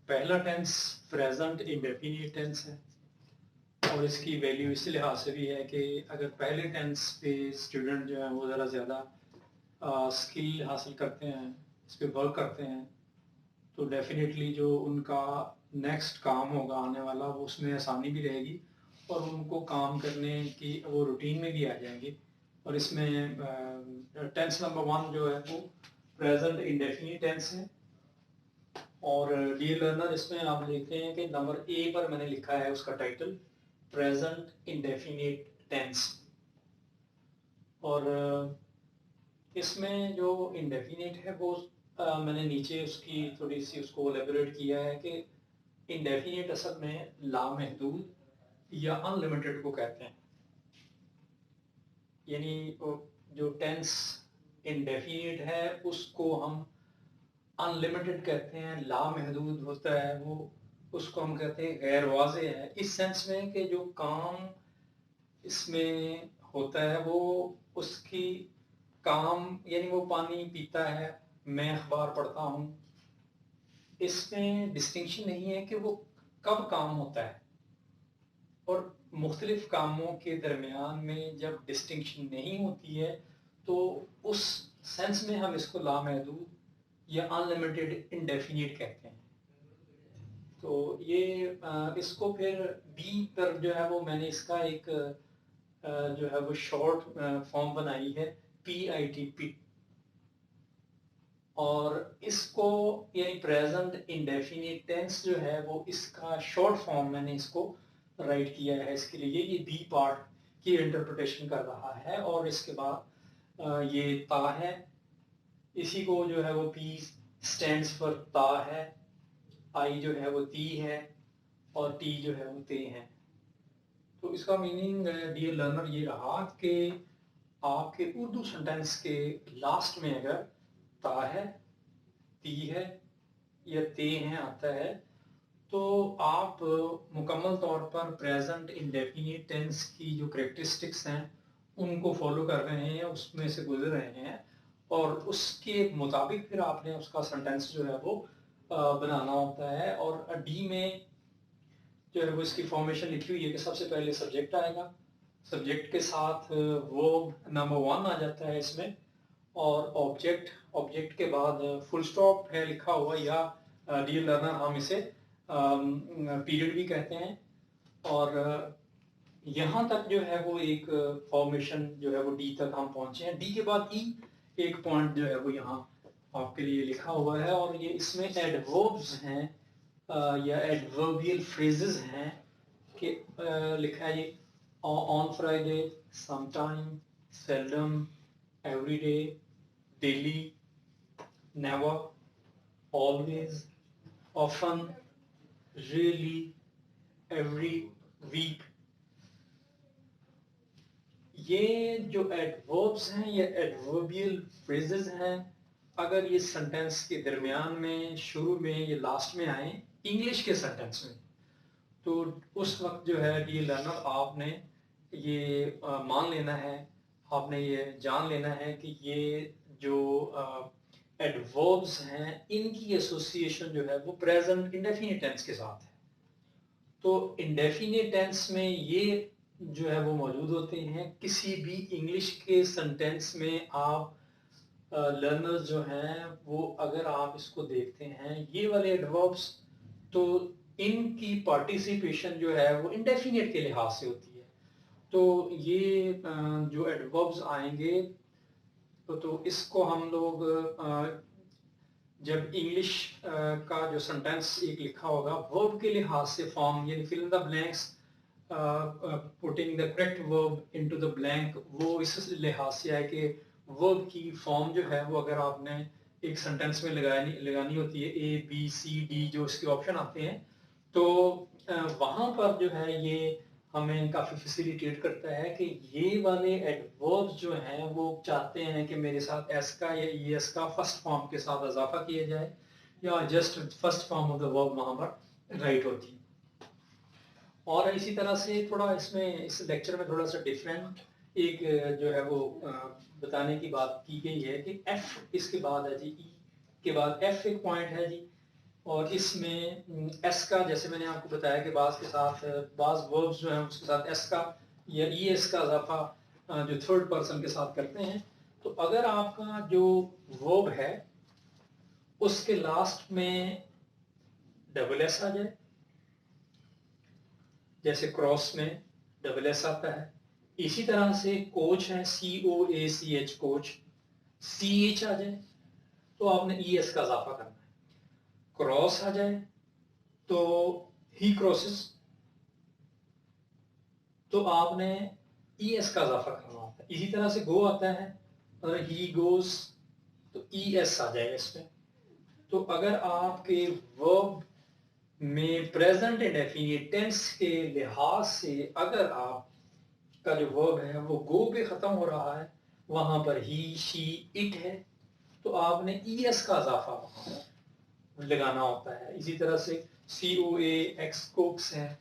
पहला tense present indefinite tense है और इसकी वैल्यू इस लिहाज से भी है कि अगर पहले टेंस पे स्टूडेंट जो है वो ज़रा ज़्यादा स्किल हासिल करते हैं, इस पर वर्क करते हैं, तो डेफिनेटली जो उनका नेक्स्ट काम होगा आने वाला वो उसमें आसानी भी रहेगी और उनको काम करने की वो रूटीन में भी आ जाएंगे। और इसमें टेंस नंबर 1 जो है वो प्रेजेंट इंडेफिनिट टेंस है। और डियर लर्नर, इसमें आप देखते हैं कि नंबर ए पर मैंने लिखा है उसका टाइटल प्रेजेंट इंडेफिनिट टेंस। और इसमें जो इंडेफिनिट है वो मैंने नीचे उसकी थोड़ी सी उसको एलेबोरेट किया है कि इंडेफिनिट असल में लामहदूद या अनलिमिटेड को कहते हैं। यानी जो टेंस इंडेफिनिट है उसको हम अनलिमिटेड कहते हैं, लामहदूद होता है वो उसको हम कहते हैं गैर वाज़े है, इस सेंस में कि जो काम इसमें होता है वो उसकी काम यानी वो पानी पीता है, मैं अखबार पढ़ता हूँ, इसमें डिस्टिंक्शन नहीं है कि वो कब काम होता है। और मुख्तलिफ कामों के दरमियान में जब डिस्टिंक्शन नहीं होती है तो उस सेंस में हम इसको लामहदूद या अनलिमिटेड इंडेफिनिट कहते हैं। तो ये इसको फिर बी पर जो है वो मैंने इसका एक जो है वो शॉर्ट फॉर्म बनाई है PITP। और इसको यानी प्रेजेंट इंडेफिनिट टेंस जो है वो इसका शॉर्ट फॉर्म मैंने इसको राइट किया है इसके लिए। ये बी पार्ट की इंटरप्रिटेशन कर रहा है और इसके बाद ये ता है, इसी को जो है वो P स्टैंड्स फॉर ता है, आई जो है वो ती है और टी जो है वो ते है। तो इसका मीनिंग डियर लर्नर ये रहा कि आपके उर्दू सेंटेंस के लास्ट में अगर ता है, ती है या ते हैं आता है तो आप मुकम्मल तौर पर प्रेजेंट इंडेफिनिट टेंस की जो करेक्टरिस्टिक्स हैं उनको फॉलो कर रहे हैं, उसमें से गुजर रहे हैं और उसके मुताबिक फिर आपने उसका सेंटेंस जो है वो बनाना होता है। और डी में जो है वो इसकी फॉर्मेशन लिखी हुई है कि सबसे पहले सब्जेक्ट आएगा, सब्जेक्ट के साथ वर्ब नंबर 1 आ जाता है इसमें, और ऑब्जेक्ट के बाद फुल स्टॉप है लिखा हुआ, या डियर लर्नर हम इसे पीरियड भी कहते हैं। और यहाँ तक जो है वो एक फॉर्मेशन जो है वो डी तक हम पहुंचे हैं। डी के बाद ई एक पॉइंट जो है वो यहाँ आपके लिए लिखा हुआ है और ये इसमें एडवर्ब्स हैं या एडवर्बियल फ्रेजेस हैं कि लिखा है ये on Friday, sometime, seldom, everyday, daily, never, always, often, really, every week. ये जो एडवर्ब्स हैं ये एडवर्बियल फ्रेजेस हैं, अगर ये सेंटेंस के दरमियान में, शुरू में, ये लास्ट में आए इंग्लिश के सेंटेंस में, तो उस वक्त जो है डियर लर्नर आपने ये मान लेना है, आपने ये जान लेना है कि ये जो एडवर्ब्स हैं इनकी एसोसिएशन जो है वो प्रेजेंट इंडेफिनिट टेंस के साथ है। तो इंडेफिनिट टेंस में ये जो है वो मौजूद होते हैं। किसी भी इंग्लिश के सेंटेंस में आप लर्नर्स जो हैं वो अगर आप इसको देखते हैं ये वाले एडवर्ब्स, तो इनकी पार्टिसिपेशन जो है वो इंडेफिनिट के लिहाज से होती है। तो ये जो एडवर्ब्स आएंगे तो इसको हम लोग जब इंग्लिश का जो सेंटेंस एक लिखा होगा वर्ब के लिहाज से फॉर्म यानी fill in the blanks, putting the correct verb into the blank, वो इस लिहाज से है कि वर्ब की फॉर्म जो है वो अगर आपने एक सेंटेंस में लगानी होती है ABCD जो इसके ऑप्शन आते हैं, तो वहां पर जो है ये हमें काफ़ी फैसिलिटेट करता है कि ये वाले एडवर्ब्स जो हैं वो चाहते हैं कि मेरे साथ एस का या ES का फर्स्ट फॉर्म के साथ इजाफा किया जाए या just first form of the verb वहां पर राइट होती है। और इसी तरह से थोड़ा इसमें इस लेक्चर में थोड़ा सा डिफरेंट एक जो है वो बताने की बात की गई है कि F इसके बाद है जी, E के बाद F एक पॉइंट है जी, और इसमें एस का, जैसे मैंने आपको बताया कि बाज के साथ बाज वर्ब्स जो हैं उसके साथ एस का या ई एस का इजाफा जो थर्ड पर्सन के साथ करते हैं। तो अगर आपका जो वर्ब है उसके लास्ट में डबल एस आ जाए, जैसे क्रॉस में डबल एस आता है, इसी तरह से कोच है COACH कोच, CH आ जाए तो आपने ES का इजाफा करना है। क्रॉस आ जाए तो ही क्रॉसेस, तो आपने ES का इजाफा करना होता है। इसी तरह से गो आता है और ही गोस तो ES आ जाएगा इसमें। तो अगर आपके वर्ब में प्रेजेंट इंडेफिनिट टेंस के लिहाज से अगर आप का जो वर्ब है वो गो पे खत्म हो रहा है, वहां पर ही शी इट है, तो आपने ES का इजाफा लगाना होता है। इसी तरह से COAX कोक्स है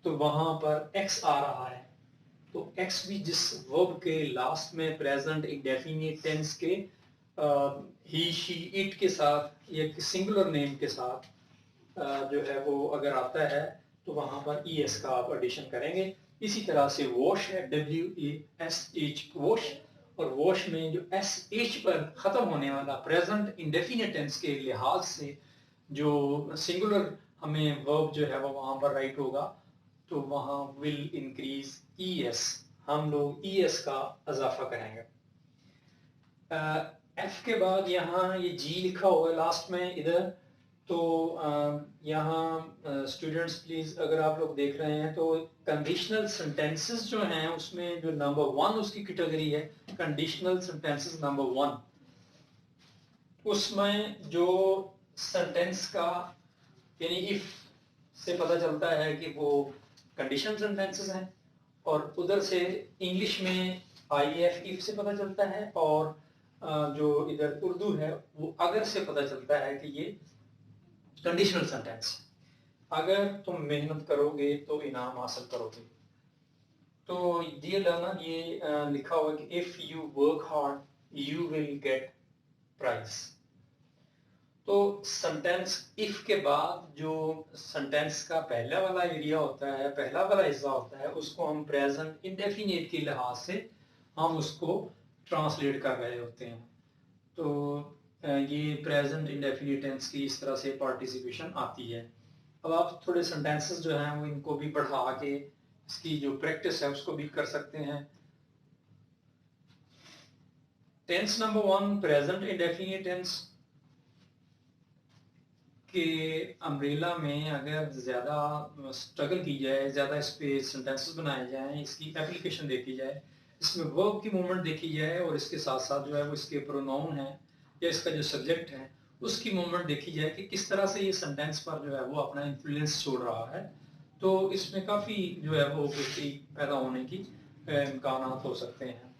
तो वहां पर X आ रहा है, तो X भी जिस वर्ब के लास्ट में प्रेजेंट इंडेफिनिट टेंस के ही शी इट के साथ या सिंगुलर नेम के साथ जो है वो अगर आता है तो वहां पर ES का आप एडिशन करेंगे। इसी तरह से वॉश है WASH वॉश, और वॉश में जो SH पर खत्म होने वाला प्रेजेंट इंडेफिनिट टेंस के लिहाज से जो सिंगुलर हमें वर्ब जो है वो वहां पर राइट होगा, तो वहां विल इंक्रीज ES, हम लोग ES का इजाफा करेंगे। F के बाद यहाँ ये G लिखा हुआ है लास्ट में इधर, तो यहाँ स्टूडेंट्स प्लीज अगर आप लोग देख रहे हैं तो कंडीशनल सेंटेंसेस जो हैं उसमें जो नंबर 1 उसकी कैटेगरी है कंडीशनल सेंटेंसेस नंबर 1, उसमें जो सेंटेंस का यानी इफ से पता चलता है कि वो कंडीशनल सेंटेंसेस हैं, और उधर से इंग्लिश में IF इफ से पता चलता है, और जो इधर उर्दू है वो अगर से पता चलता है कि ये कंडीशनल सेंटेंस। अगर तुम मेहनत करोगे तो इनाम हासिल करोगे। तो डियर लर्नर ये लिखा हुआ है कि if you work hard you will get prize. तो सेंटेंस इफ के बाद जो सेंटेंस का पहला वाला एरिया होता है, पहला वाला हिस्सा होता है, उसको हम प्रेजेंट इंडेफिनिट के लिहाज से हम उसको ट्रांसलेट कर रहे होते हैं। तो ये प्रेजेंट इंडेफिनिट टेंस की इस तरह से पार्टिसिपेशन आती है। अब आप थोड़े सेंटेंसेस जो हैं वो इनको भी बढ़ा के इसकी जो प्रैक्टिस है उसको भी कर सकते हैं। Tense number 1 present indefinite tense के अम्ब्रेला में अगर ज़्यादा स्ट्रगल की जाए, ज़्यादा इस पे सेंटेंसेस बनाए जाएं, इसकी एप्लीकेशन देखी जाए, इसमें वर्ब की मूवमेंट देखी जाए, और इसके साथ साथ जो है वो इसके प्रोनाउन है या इसका जो सब्जेक्ट है उसकी मूवमेंट देखी जाए कि किस तरह से ये सेंटेंस पर जो है वो अपना इन्फ्लुएंस छोड़ रहा है, तो इसमें काफ़ी जो है वो बेहतरी पैदा होने की इम्कान हो सकते हैं।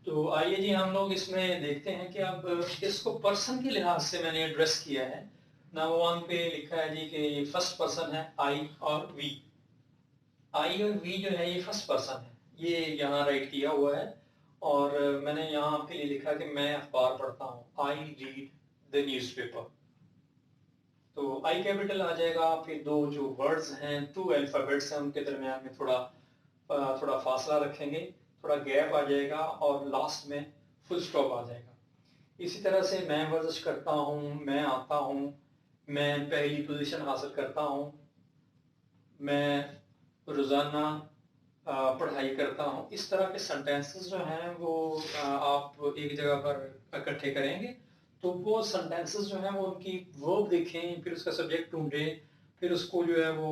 तो आइए जी हम लोग इसमें देखते हैं कि अब इसको पर्सन के लिहाज से मैंने एड्रेस किया है। नंबर 1 पे लिखा है जी कि फर्स्ट पर्सन है आई और वी। आई और वी जो है ये फर्स्ट पर्सन है, ये यहाँ राइट किया हुआ है, और मैंने यहाँ आपके लिए लिखा कि मैं अखबार पढ़ता हूँ, आई रीड द न्यूज़पेपर। तो आई कैपिटल आ जाएगा, फिर दो जो वर्ड्स हैं, 2 अल्फाबेट्स हैं, उनके दरमियान में थोड़ा फासला रखेंगे, थोड़ा गैप आ जाएगा, और लास्ट में फुल स्टॉप आ जाएगा। इसी तरह से मैं वर्जिश करता हूँ, मैं आता हूँ, मैं पहली पोजीशन हासिल करता हूँ, मैं रोज़ाना पढ़ाई करता हूँ। इस तरह के सेंटेंसेस जो हैं वो आप एक जगह पर इकट्ठे करेंगे, तो वो सेंटेंसेस जो हैं वो उनकी वर्ब देखें, फिर उसका सब्जेक्ट ढूंढें, फिर उसको जो है वो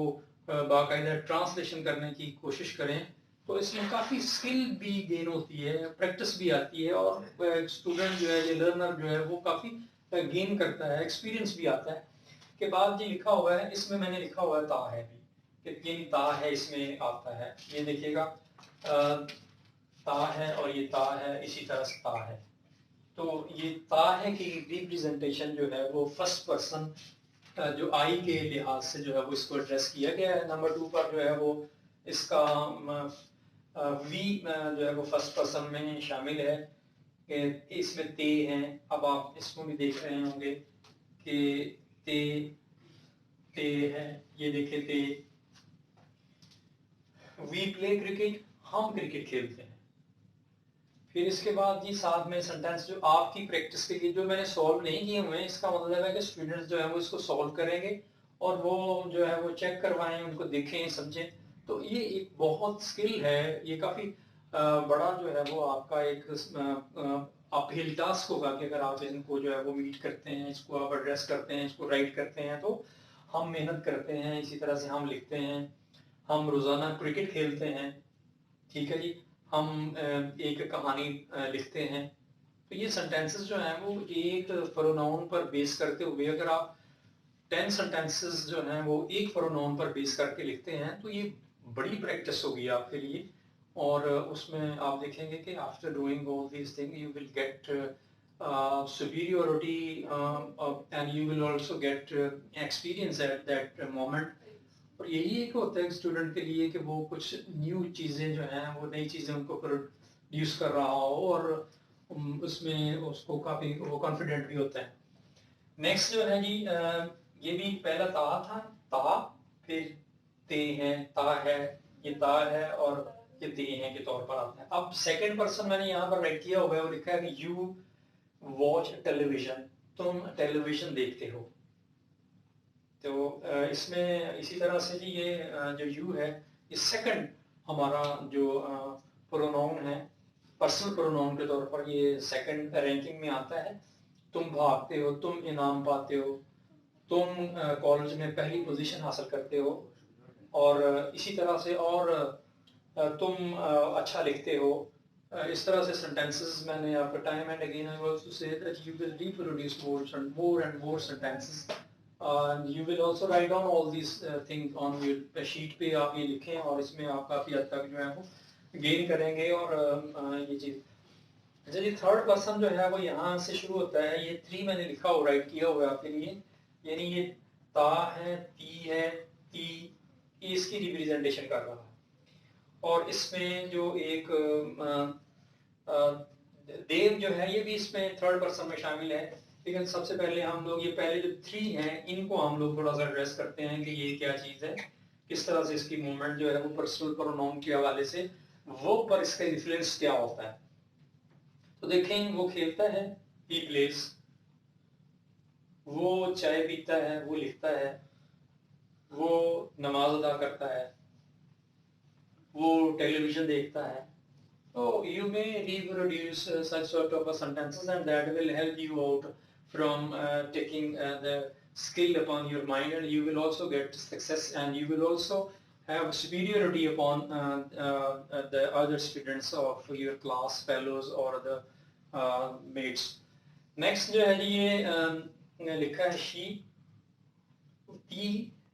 बाकायदा ट्रांसलेशन करने की कोशिश करें। तो इसमें काफ़ी स्किल भी गेन होती है, प्रैक्टिस भी आती है, और स्टूडेंट जो है या लर्नर जो है वो काफ़ी गेन करता है, एक्सपीरियंस भी आता है। के बाद ये लिखा हुआ है, इसमें मैंने लिखा हुआ है ता है भी, कि ये ता है इसमें आता है, ये देखिएगा ता है और ये ता है, इसी तरह से ता है। तो ये ता है कि रिप्रेजेंटेशन जो है वो फर्स्ट पर्सन जो आई के लिहाज से जो है वो इसको एड्रेस किया गया है। नंबर 2 पर जो है वो इसका वी जो है वो फर्स्ट पर्सन में शामिल है, कि इसमें ते हैं। अब आप इसको भी देख रहे होंगे कि ते ते है, ये देखे ते। वी प्ले क्रिकेट, हम क्रिकेट खेलते हैं। फिर इसके बाद जी साथ में सेंटेंस जो आपकी प्रैक्टिस के लिए जो मैंने सॉल्व नहीं किए हुए हैं, इसका मतलब है कि स्टूडेंट्स जो है वो इसको सॉल्व करेंगे और वो जो है वो चेक करवाएं, उनको देखें, समझें। तो ये एक बहुत स्किल है, ये काफ़ी बड़ा जो है वो आपका एक अपहिल टास्क होगा कि अगर आप इनको जो है वो मीट करते हैं, इसको आप एड्रेस करते हैं, इसको राइट करते हैं। तो हम मेहनत करते हैं, इसी तरह से हम लिखते हैं, हम रोज़ाना क्रिकेट खेलते हैं, ठीक है जी, हम एक कहानी लिखते हैं। तो ये सेंटेंसेस जो हैं वो एक प्रोनाउन पर बेस करते हुए, अगर आप 10 सेंटेंसेस जो हैं वो एक प्रोनाउन पर बेस करके लिखते हैं तो ये बड़ी प्रैक्टिस होगी आपके लिए। और उसमें आप देखेंगे कि after doing all these thing you will gate superiority and you will also get experience at that moment। और यही एक होता है स्टूडेंट के लिए कि वो कुछ न्यू चीज़ें जो हैं वो नई चीज़ें उनको प्रोड्यूस कर रहा हो और उसमें उसको काफ़ी वो कॉन्फिडेंट भी होता है। नेक्स्ट जो है जी ये भी पहला ता था, ता, फिर ते हैं, ता है, ये ता है और ये ते हैं के तौर पर आता है। अब सेकंड पर्सन मैंने यहाँ पर राइट किया हुआ है और लिखा है कि यू वॉच टेलीविजन, तुम टेलीविजन देखते हो। तो इसमें इसी तरह से जी ये जो यू है ये सेकंड हमारा जो प्रोनाउन है, पर्सनल प्रोनाउन के तौर पर ये सेकंड रैंकिंग में आता है। तुम भागते हो, तुम इनाम पाते हो, तुम कॉलेज में पहली पोजीशन हासिल करते हो, और इसी तरह से और तुम अच्छा लिखते हो। इस तरह से सेंटेंसेस मैंने आपका time and again I also say that you will reproduce more and more sentences। You will also write down all these things on your sheet पे आप ये लिखें और इसमें आप काफ़ी हद तक जो है वो गेन करेंगे। और ये चीज़ अच्छा जी थर्ड पर्सन जो है वो यहाँ से शुरू होता है। ये 3 मैंने लिखा हुआ राइट किया हुआ है आपके लिए, यानी ये ता है, ती है, ती, ये इसकी रिप्रेजेंटेशन कर रहा है। और इसमें जो एक देव जो है ये भी इसमें थर्ड पर्सन में शामिल है। लेकिन सबसे पहले हम लोग ये पहले जो 3 हैं इनको हम लोग थोड़ा सा एड्रेस करते हैं कि ये क्या चीज़ है, किस तरह से इसकी मूवमेंट जो है वो पर्सनल प्रोनाउन के हवाले से वो पर इसका इन्फ्लुएंस क्या होता है। तो देखें वो खेलता है, ही प्लेस, वो चाय पीता है, वो लिखता है, वो नमाज अदा करता है, वो टेलीविजन देखता है। So you may reproduce such sort of sentences and that will help you out from taking the skill upon your mind, and you will also get success and you will also have superiority upon the other students of your class, fellows or the mates। Next जो है ये लिखा है she,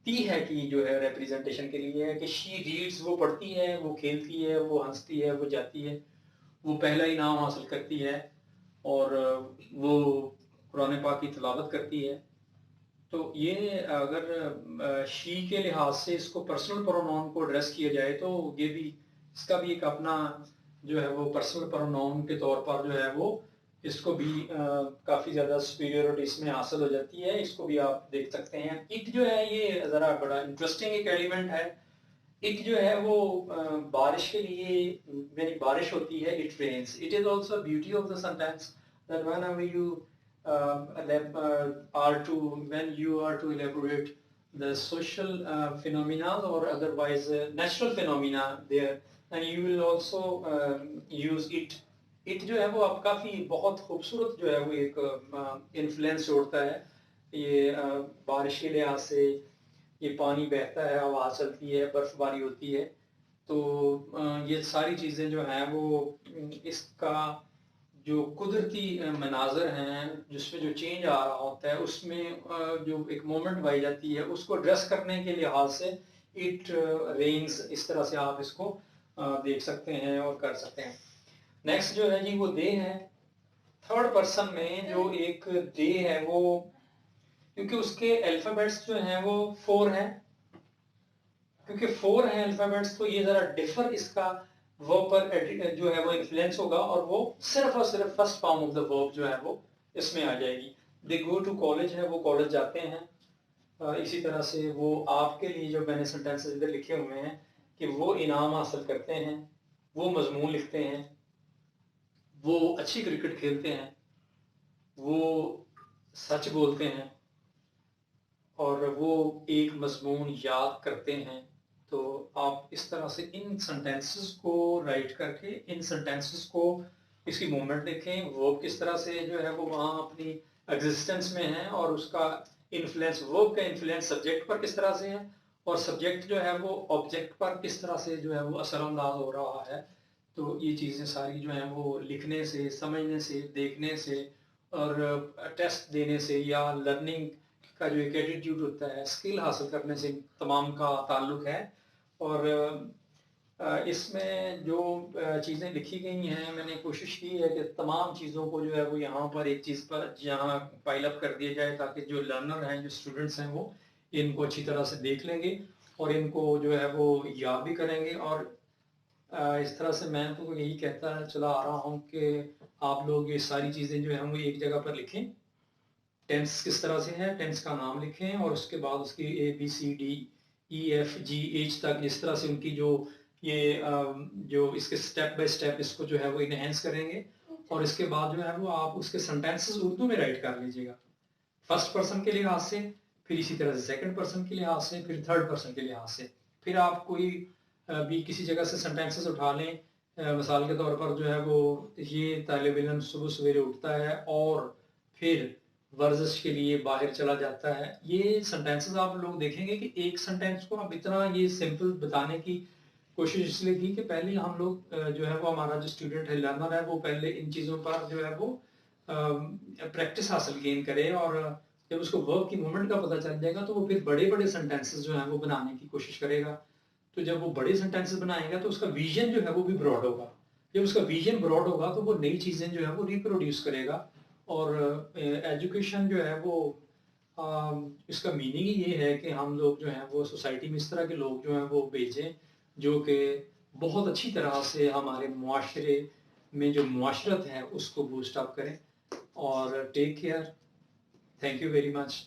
ती है कि जो है रिप्रेजेंटेशन के लिए है कि शी रीड्स, वो पढ़ती है, वो खेलती है, वो हंसती है, वो जाती है, वो पहला इनाम हासिल करती है और वो कुरान पाक की तिलावत करती है। तो ये अगर शी के लिहाज से इसको पर्सनल प्रोनाउन को एड्रेस किया जाए तो ये भी इसका भी एक अपना जो है वो पर्सनल प्रोनाउन के तौर पर जो है वो इसको भी काफ़ी ज़्यादा सुपीरियरिटी इसमें हासिल हो जाती है। इसको भी आप देख सकते हैं। इट जो है ये ज़रा बड़ा इंटरेस्टिंग एक एलिमेंट है। इट जो है वो बारिश के लिए, यानी बारिश होती है, it rains. It is also beauty of the sentence that whenever you when you are to elaborate the social phenomena or otherwise natural phenomena there, and you will also use it। It जो है वो अब काफ़ी बहुत खूबसूरत जो है वो एक इन्फ्लुएंस जोड़ता है। ये बारिश के लिहाज से ये पानी बहता है, हवा चलती है, बर्फबारी होती है। तो ये सारी चीज़ें जो हैं वो इसका जो कुदरती मनाजर हैं जिसमें जो चेंज आ रहा होता है उसमें जो एक मोमेंट पाई जाती है उसको ड्रेस करने के लिहाज से इट रेन्स, इस तरह से आप इसको देख सकते हैं और कर सकते हैं। नेक्स्ट जो है जी वो दे है। थर्ड पर्सन में जो एक दे है वो क्योंकि उसके अल्फाबेट्स जो हैं वो 4 हैं, क्योंकि 4 हैं अल्फाबेट्स तो ये ज़रा डिफर इसका वर्ब पर जो है वो इन्फ्लुएंस होगा और वो सिर्फ और सिर्फ first form of the verb जो है वो इसमें आ जाएगी। दे गो टू कॉलेज है, वो कॉलेज जाते हैं। इसी तरह से वो आपके लिए जो मैंने सेंटेंसेस इधर लिखे हुए हैं कि वो इनाम हासिल करते हैं, वो मजमून लिखते हैं, वो अच्छी क्रिकेट खेलते हैं, वो सच बोलते हैं और वो एक मजमून याद करते हैं। तो आप इस तरह से इन सेंटेंसेस को राइट करके इन सेंटेंसेस को इसकी मूवमेंट देखें, वो किस तरह से जो है वो वहाँ अपनी एग्जिस्टेंस में है और उसका इन्फ्लुएंस, वर्ब का इन्फ्लुएंस सब्जेक्ट पर किस तरह से है और सब्जेक्ट जो है वो ऑब्जेक्ट पर किस तरह से जो है वो असरअंदाज हो रहा है। तो ये चीज़ें सारी जो हैं वो लिखने से, समझने से, देखने से और टेस्ट देने से या लर्निंग का जो एक एटीट्यूड होता है, स्किल हासिल करने से तमाम का ताल्लुक है। और इसमें जो चीज़ें लिखी गई हैं, मैंने कोशिश की है कि तमाम चीज़ों को जो है वो यहाँ पर एक चीज़ पर यहाँ फाइल अप कर दिया जाए ताकि जो लर्नर हैं, जो स्टूडेंट्स हैं, वो इनको अच्छी तरह से देख लेंगे और इनको जो है वो याद भी करेंगे। और इस तरह से मैं तो यही कहता चला आ रहा हूँ कि आप लोग ये सारी चीज़ें जो हैं वो एक जगह पर लिखें। टेंस किस तरह से है, टेंस का नाम लिखें और उसके बाद उसकी ABCDEFGH तक इस तरह से उनकी जो ये जो इसके स्टेप बाय स्टेप इसको जो है वो इनहेंस करेंगे। और इसके बाद जो है वो आप उसके सेंटेंसेस उर्दू में राइट कर लीजिएगा, फर्स्ट पर्सन के लिहाज से, फिर इसी तरह से सेकंड पर्सन के लिहाज से, फिर थर्ड पर्सन के लिहाज से। फिर आप कोई भी किसी जगह से सेंटेंसेस उठा लें, मिसाल के तौर पर जो है वो ये तालिब इल्म सुबह सवेरे उठता है और फिर वर्जिश के लिए बाहर चला जाता है। ये सेंटेंसेस आप लोग देखेंगे कि एक सेंटेंस को आप इतना ये सिंपल बताने की कोशिश इसलिए की कि पहले हम लोग जो है वो हमारा जो स्टूडेंट है, लर्नर है, वो पहले इन चीज़ों पर जो है वो प्रैक्टिस हासिल गेन करे और जब उसको वर्ब की मूवमेंट का पता चल जाएगा तो वो फिर बड़े बड़े सेंटेंसेस जो है वो बनाने की कोशिश करेगा। तो जब वो बड़े सेंटेंसेस बनाएगा तो उसका विजन जो है वो भी ब्रॉड होगा। जब उसका विजन ब्रॉड होगा तो वो नई चीज़ें जो है वो रिप्रोड्यूस करेगा। और एजुकेशन जो है वो इसका मीनिंग ही ये है कि हम लोग जो हैं वो सोसाइटी में इस तरह के लोग जो हैं वो भेजें जो कि बहुत अच्छी तरह से हमारे मुआशरे में जो मुआशरत है उसको बूस्ट अप करें। और take care, thank you very much.